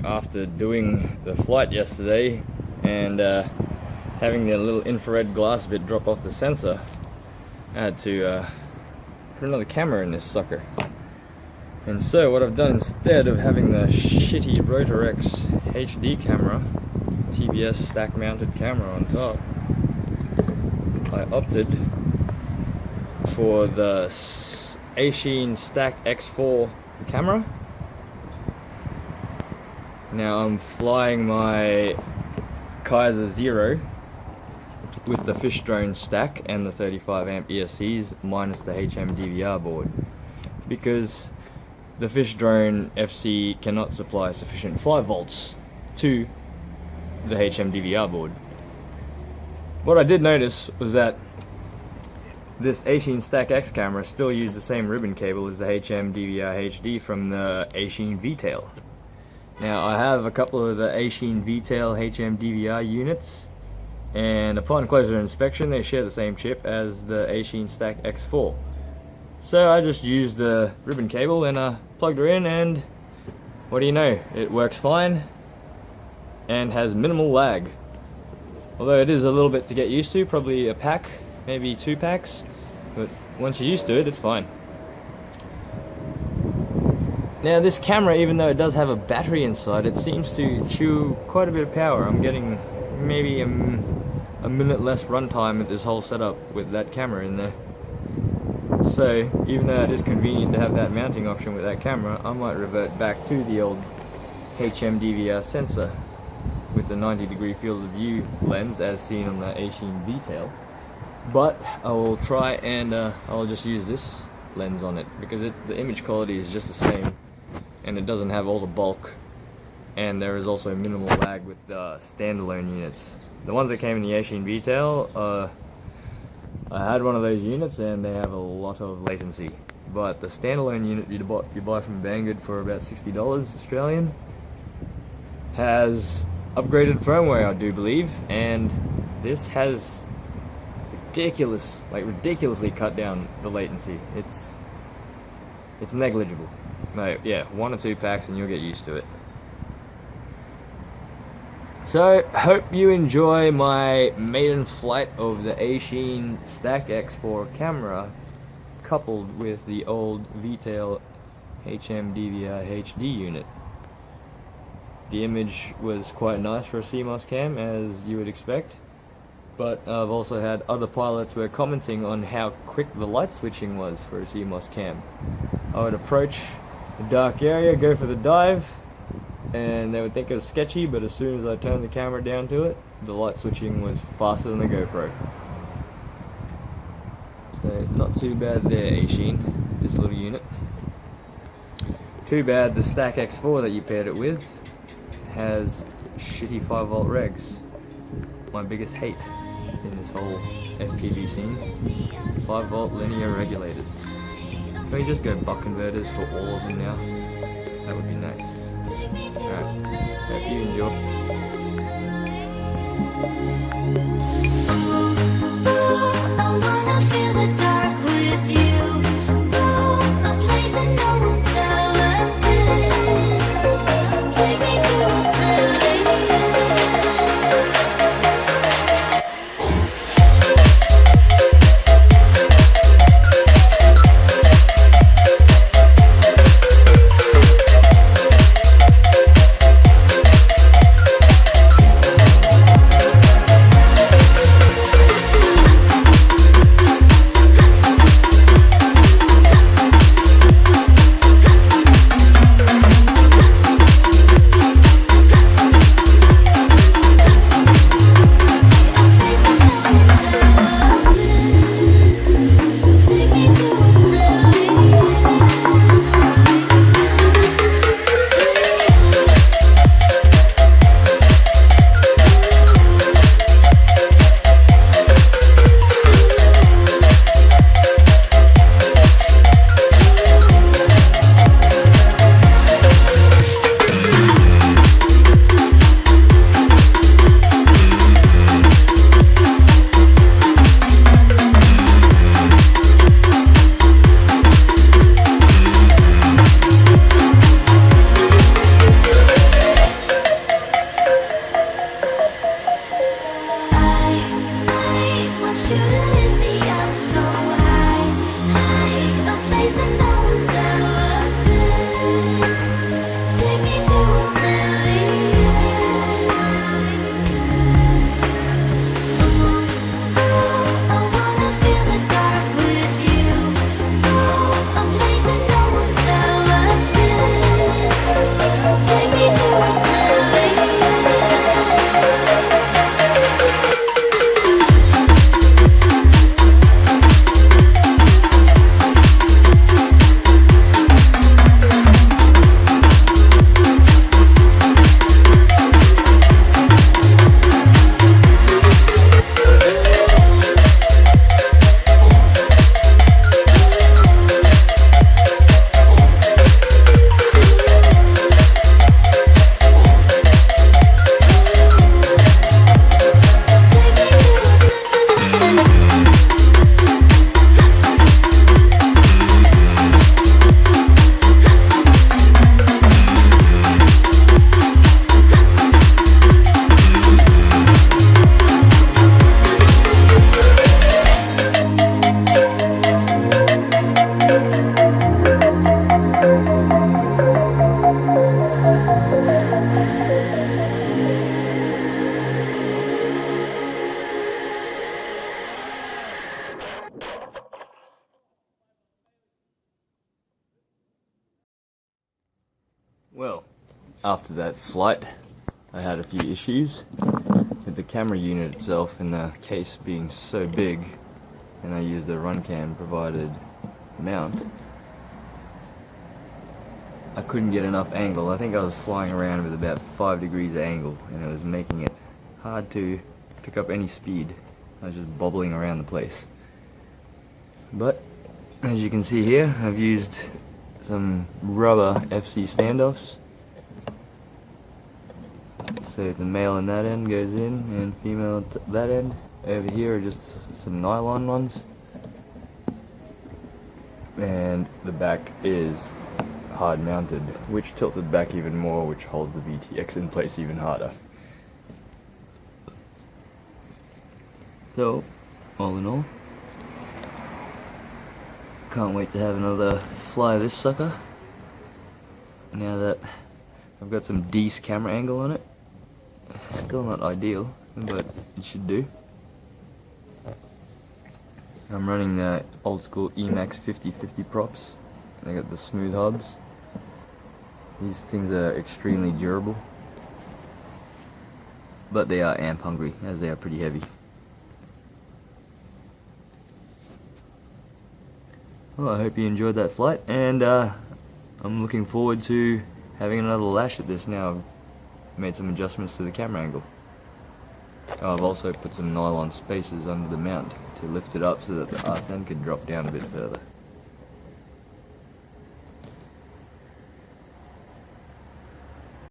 after doing the flight yesterday and having the little infrared glass bit drop off the sensor. I had to put another camera in this sucker. And so what I've done, instead of having the shitty Rotorex HD camera, TBS stack mounted camera on top, I opted for the Eachine Stack X4 camera. Now I'm flying my Kaiser Zero with the fish drone stack and the 35 amp ESCs minus the hmdvr board, because the fish drone FC cannot supply sufficient 5 volts to the hmdvr board. What I did notice was that this Eachine Stack X camera still used the same ribbon cable as the hmdvr-hd from the Eachine vtail. Now I have a couple of the Eachine vtail hmdvr units, and upon closer inspection they share the same chip as the Eachine Stack X4. So I just used the ribbon cable and plugged her in, and what do you know, it works fine and has minimal lag. Although it is a little bit to get used to, probably a pack, maybe 2 packs, but once you're used to it, it's fine. Now this camera, even though it does have a battery inside, it seems to chew quite a bit of power. I'm getting maybe a minute less runtime with this whole setup with that camera in there. So even though it is convenient to have that mounting option with that camera, I might revert back to the old hmdvr sensor with the 90-degree field of view lens as seen on the Eachine vtail. But I will try and I'll just use this lens on it, because the image quality is just the same and it doesn't have all the bulk, and there is also minimal lag with the standalone units. The ones that came in the Eachine vtail, I had one of those units and they have a lot of latency. But the standalone unit you buy from Banggood for about $60 Australian has upgraded firmware, I do believe, and this has ridiculously cut down the latency. It's negligible. No, yeah, 1 or 2 packs and you'll get used to it. So, hope you enjoy my maiden flight of the Eachine Stack X4 camera coupled with the old vtail hmdvr-hd unit. The image was quite nice for a CMOS cam, as you would expect, but I've also had other pilots were commenting on how quick the light switching was for a CMOS cam. I would approach a dark area, go for the dive, and they would think it was sketchy, but as soon as I turned the camera down to it, the light switching was faster than the GoPro. So not too bad there, Eachine, this little unit. Too bad the Stack X4 that you paired it with has shitty 5 volt regs. My biggest hate in this whole FPV scene. 5 volt linear regulators. Can we just go buck converters for all of them now? That would be nice. Alright, hope you enjoy. you to lift me up so high, high, a place that no one's ever been. Take me to oblivion. Ooh, I wanna feel the dark with you. Ooh, a place that no one's ever been. Take me to oblivion. Well, after that flight, I had a few issues with the camera unit itself and the case being so big, and I used a RunCam provided mount. I couldn't get enough angle. I think I was flying around with about 5 degrees of angle, and it was making it hard to pick up any speed. I was just bobbling around the place. But as you can see here, I've used some rubber FC standoffs. So it's a male on that end goes in and female at that end. Over here are just some nylon ones. And the back is hard mounted, which tilted back even more, which holds the VTX in place even harder. So, all in all, can't wait to have another fly of this sucker. Now that I've got some decent camera angle on it. Still not ideal, but it should do. I'm running the old school emax 50/50 props. I got the smooth hubs. These things are extremely durable, but they are amp hungry, as they are pretty heavy. Well, I hope you enjoyed that flight, and I'm looking forward to having another lash at this now. I've made some adjustments to the camera angle. I've also put some nylon spacers under the mount to lift it up so that the RSN could drop down a bit further.